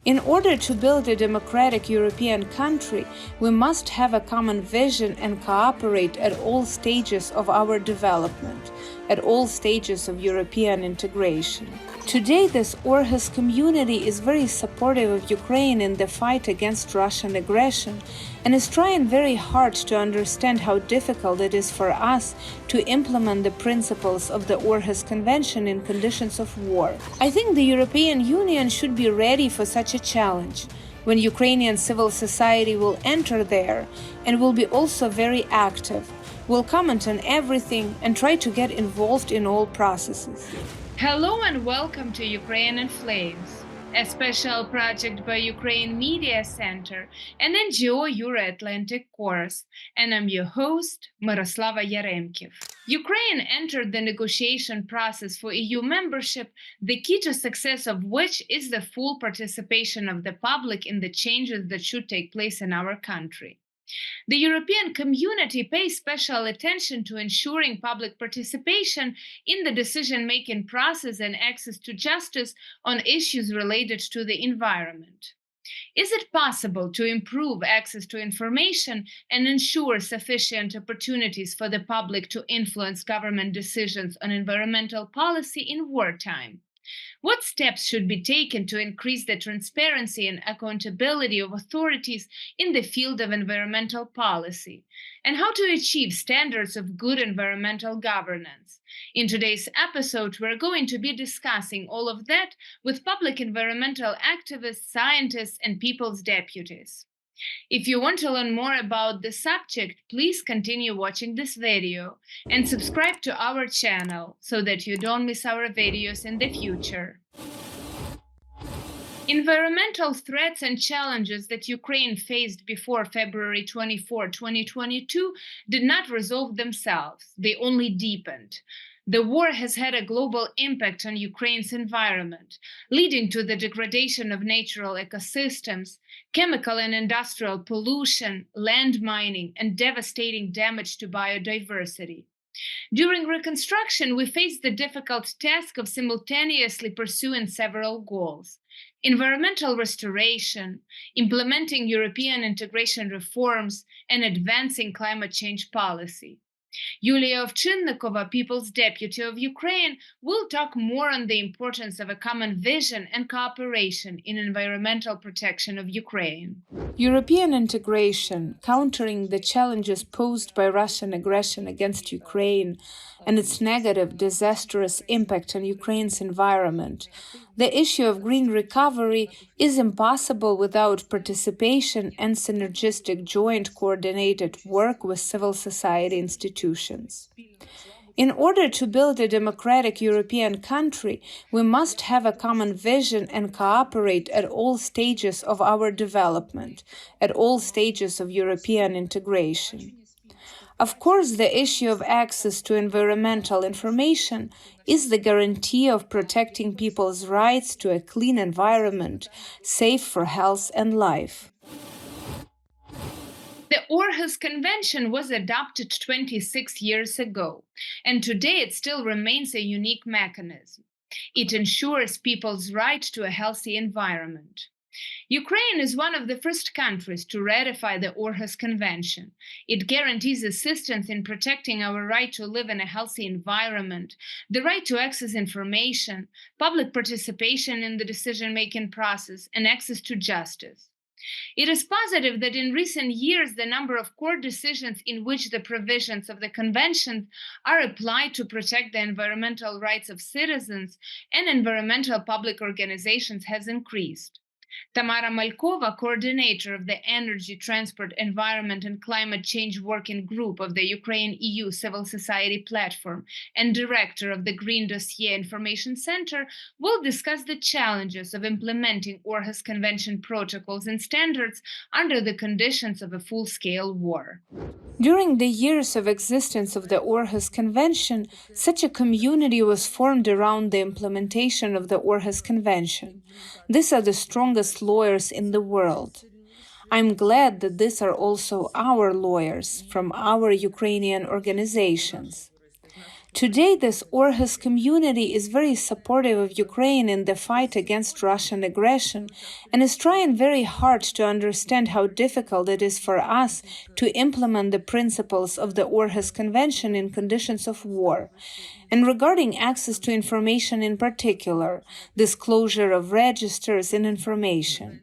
In order to build a democratic European country, we must have a common vision and cooperate at all stages of our development, at all stages of European integration. Today, this Aarhus community is very supportive of Ukraine in the fight against Russian aggression and is trying very hard to understand how difficult it is for us to implement the principles of the Aarhus Convention in conditions of war. I think the European Union should be ready for such a challenge, when Ukrainian civil society will enter there and will be also very active, will comment on everything and try to get involved in all processes. Hello and welcome to Ukraine in Flames, a special project by Ukraine Media Center and NGO Euro-Atlantic Course, and I'm your host, Myroslava Yaremkiv. Ukraine entered the negotiation process for EU membership, the key to success of which is the full participation of the public in the changes that should take place in our country. The European community pays special attention to ensuring public participation in the decision-making process and access to justice on issues related to the environment. Is it possible to improve access to information and ensure sufficient opportunities for the public to influence government decisions on environmental policy in wartime? What steps should be taken to increase the transparency and accountability of authorities in the field of environmental policy? And how to achieve standards of good environmental governance? In today's episode, we're going to be discussing all of that with public environmental activists, scientists, and people's deputies. If you want to learn more about the subject, please continue watching this video and subscribe to our channel so that you don't miss our videos in the future. Environmental threats and challenges that Ukraine faced before February 24, 2022 did not resolve themselves, they only deepened. The war has had a global impact on Ukraine's environment, leading to the degradation of natural ecosystems, chemical and industrial pollution, landmining, and devastating damage to biodiversity. During reconstruction, we faced the difficult task of simultaneously pursuing several goals: environmental restoration, implementing European integration reforms, and advancing climate change policy. Ovchynnykova, People's Deputy of Ukraine, will talk more on the importance of a common vision and cooperation in environmental protection of Ukraine. European integration, countering the challenges posed by Russian aggression against Ukraine and its negative, disastrous impact on Ukraine's environment. The issue of green recovery is impossible without participation and synergistic joint coordinated work with civil society institutions. In order to build a democratic European country, we must have a common vision and cooperate at all stages of our development, at all stages of European integration. Of course, the issue of access to environmental information is the guarantee of protecting people's rights to a clean environment, safe for health and life. The Aarhus Convention was adopted 26 years ago, and today it still remains a unique mechanism. It ensures people's right to a healthy environment. Ukraine is one of the first countries to ratify the Aarhus Convention. It guarantees assistance in protecting our right to live in a healthy environment, the right to access information, public participation in the decision-making process, and access to justice. It is positive that in recent years the number of court decisions in which the provisions of the Convention are applied to protect the environmental rights of citizens and environmental public organizations has increased. Malkova, coordinator of the Energy, Transport, Environment and Climate Change Working Group of the Ukraine-EU Civil Society Platform and director of the Green Dossier Information Center, will discuss the challenges of implementing Aarhus Convention protocols and standards under the conditions of a full-scale war. During the years of existence of the Aarhus Convention, such a community was formed around the implementation of the Aarhus Convention. These are the strongest lawyers in the world. I'm glad that these are also our lawyers from our Ukrainian organizations. Today, this Aarhus community is very supportive of Ukraine in the fight against Russian aggression and is trying very hard to understand how difficult it is for us to implement the principles of the Aarhus Convention in conditions of war. And regarding access to information in particular, disclosure of registers and information.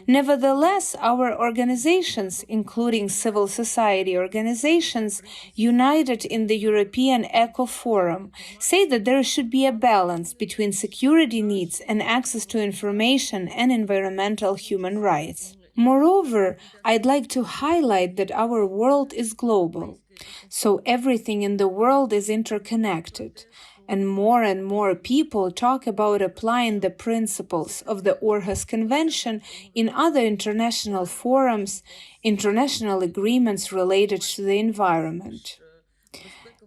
Nevertheless, our organizations, including civil society organizations, united in the European Eco Forum, say that there should be a balance between security needs and access to information and environmental human rights. Moreover, I'd like to highlight that our world is global, so everything in the world is interconnected. And more people talk about applying the principles of the Aarhus Convention in other international forums, international agreements related to the environment.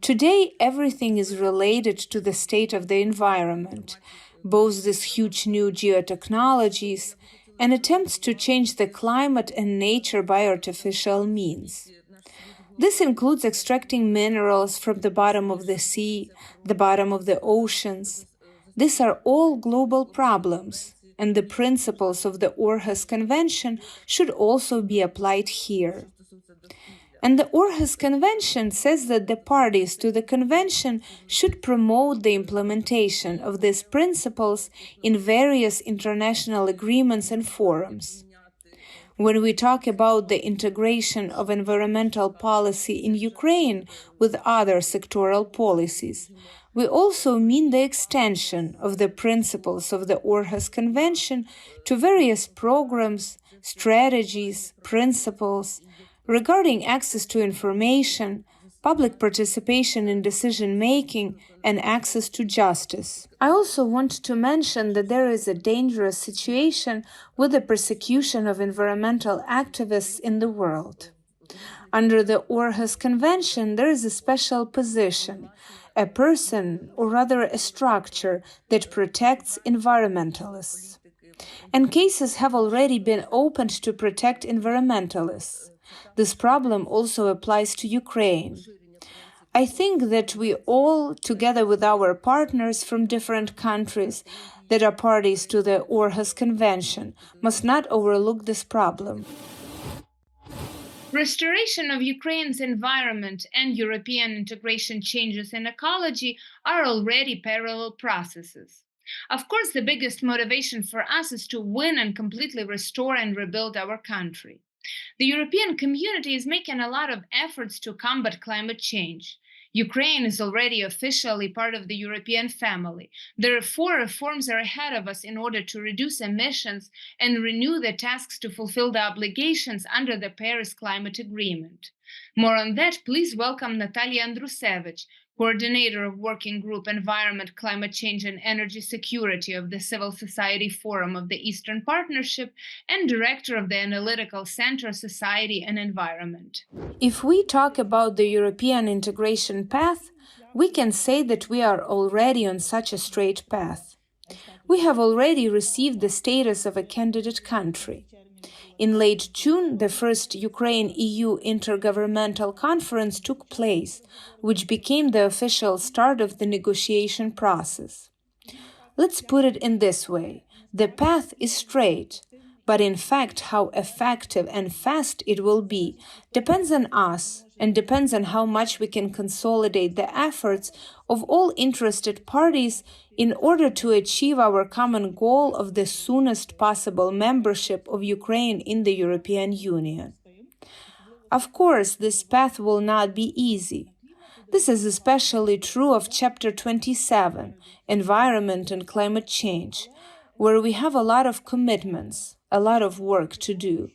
Today, everything is related to the state of the environment, both these huge new geotechnologies and attempts to change the climate and nature by artificial means. This includes extracting minerals from the bottom of the sea, the bottom of the oceans. These are all global problems, and the principles of the Aarhus Convention should also be applied here. And the Aarhus Convention says that the parties to the convention should promote the implementation of these principles in various international agreements and forums. When we talk about the integration of environmental policy in Ukraine with other sectoral policies, we also mean the extension of the principles of the Aarhus Convention to various programs, strategies, principles regarding access to information, public participation in decision-making, and access to justice. I also want to mention that there is a dangerous situation with the persecution of environmental activists in the world. Under the Aarhus Convention, there is a special position, a person, or rather a structure, that protects environmentalists. And cases have already been opened to protect environmentalists. This problem also applies to Ukraine. I think that we all, together with our partners from different countries that are parties to the Aarhus Convention, must not overlook this problem. Restoration of Ukraine's environment and European integration changes in ecology are already parallel processes. Of course, the biggest motivation for us is to win and completely restore and rebuild our country. The European community is making a lot of efforts to combat climate change. Ukraine is already officially part of the European family. Therefore, reforms are ahead of us in order to reduce emissions and renew the tasks to fulfill the obligations under the Paris Climate Agreement. More on that, please welcome Natalia Andrusevych, Coordinator of Working Group Environment, Climate Change and Energy Security of the Civil Society Forum of the Eastern Partnership and Director of the Analytical Center Society and Environment. If we talk about the European integration path, we can say that we are already on such a straight path. We have already received the status of a candidate country. In late June, the first Ukraine-EU intergovernmental conference took place, which became the official start of the negotiation process. Let's put it in this way. The path is straight, but in fact how effective and fast it will be depends on us and depends on how much we can consolidate the efforts of all interested parties in order to achieve our common goal of the soonest possible membership of Ukraine in the European Union. Of course, this path will not be easy. This is especially true of Chapter 27, Environment and Climate Change, where we have a lot of commitments, a lot of work to do.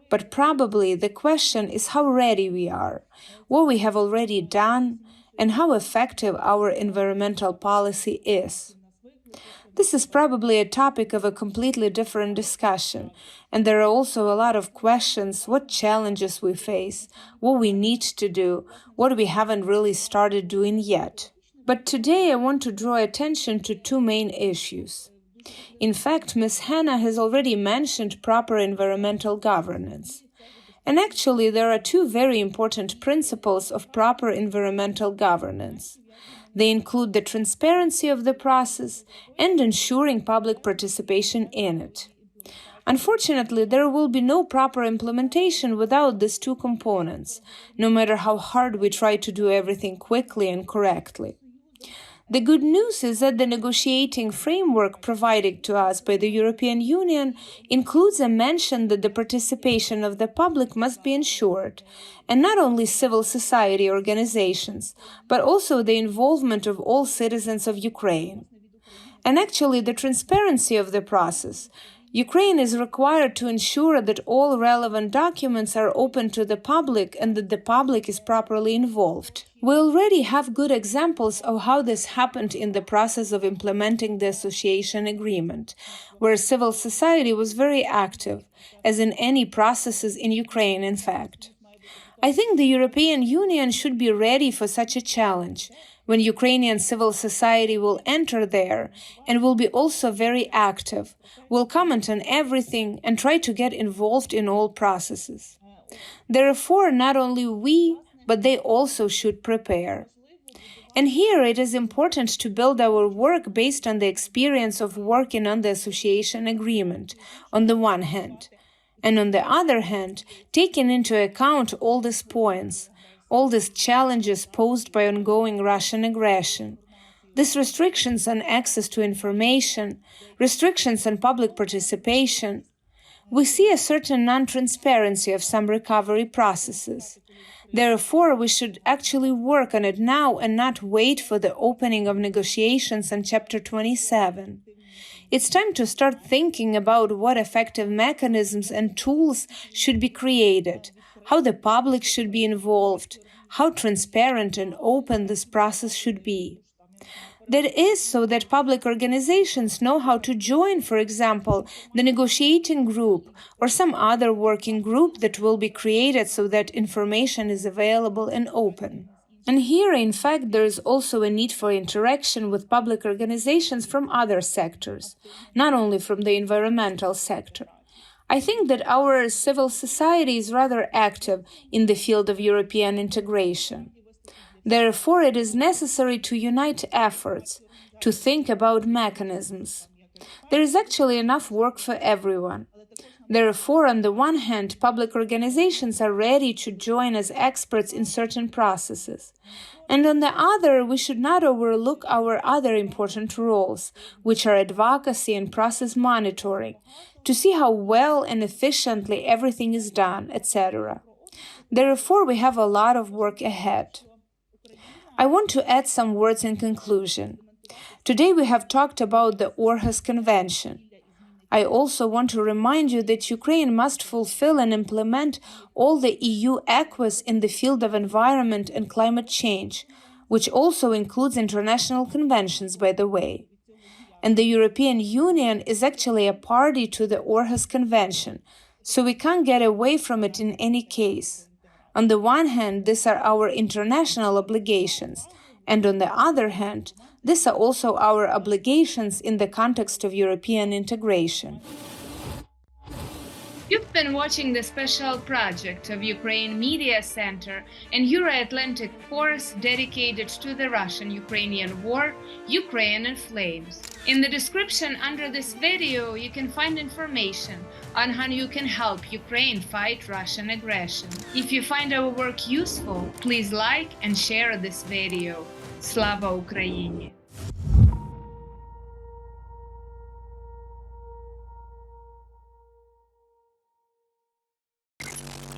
But probably the question is how ready we are, what we have already done, and how effective our environmental policy is. This is probably a topic of a completely different discussion, and there are also a lot of questions: what challenges we face, what we need to do, what we haven't really started doing yet. But today I want to draw attention to two main issues. In fact, Ms. Hanna has already mentioned proper environmental governance. And actually, there are two very important principles of proper environmental governance. They include the transparency of the process and ensuring public participation in it. Unfortunately, there will be no proper implementation without these two components, no matter how hard we try to do everything quickly and correctly. The good news is that the negotiating framework provided to us by the European Union includes a mention that the participation of the public must be ensured, and not only civil society organizations, but also the involvement of all citizens of Ukraine. And actually, the transparency of the process. Ukraine is required to ensure that all relevant documents are open to the public and that the public is properly involved. We already have good examples of how this happened in the process of implementing the association agreement, where civil society was very active, as in any processes in Ukraine, in fact. I think the European Union should be ready for such a challenge, when Ukrainian civil society will enter there and will be also very active, will comment on everything and try to get involved in all processes. Therefore, not only we, but they also should prepare. And here it is important to build our work based on the experience of working on the association agreement, on the one hand, and on the other hand, taking into account all these points, all these challenges posed by ongoing Russian aggression, these restrictions on access to information, restrictions on public participation, we see a certain non-transparency of some recovery processes. Therefore, we should actually work on it now and not wait for the opening of negotiations on Chapter 27. It's time to start thinking about what effective mechanisms and tools should be created, how the public should be involved, how transparent and open this process should be. That is so that public organizations know how to join, for example, the negotiating group or some other working group that will be created so that information is available and open. And here, in fact, there is also a need for interaction with public organizations from other sectors, not only from the environmental sector. I think that our civil society is rather active in the field of European integration. Therefore, it is necessary to unite efforts, to think about mechanisms. There is actually enough work for everyone. Therefore, on the one hand, public organizations are ready to join as experts in certain processes. And on the other, we should not overlook our other important roles, which are advocacy and process monitoring, to see how well and efficiently everything is done, etc. Therefore, we have a lot of work ahead. I want to add some words in conclusion. Today we have talked about the Aarhus Convention. I also want to remind you that Ukraine must fulfill and implement all the EU acquis in the field of environment and climate change, which also includes international conventions, by the way. And the European Union is actually a party to the Aarhus Convention, so we can't get away from it in any case. On the one hand, these are our international obligations, and on the other hand, these are also our obligations in the context of European integration. You've been watching the special project of Ukraine Media Center and Euro-Atlantic course dedicated to the Russian-Ukrainian war, Ukraine in Flames. In the description under this video, you can find information on how you can help Ukraine fight Russian aggression. If you find our work useful, please like and share this video. Slava Ukraini!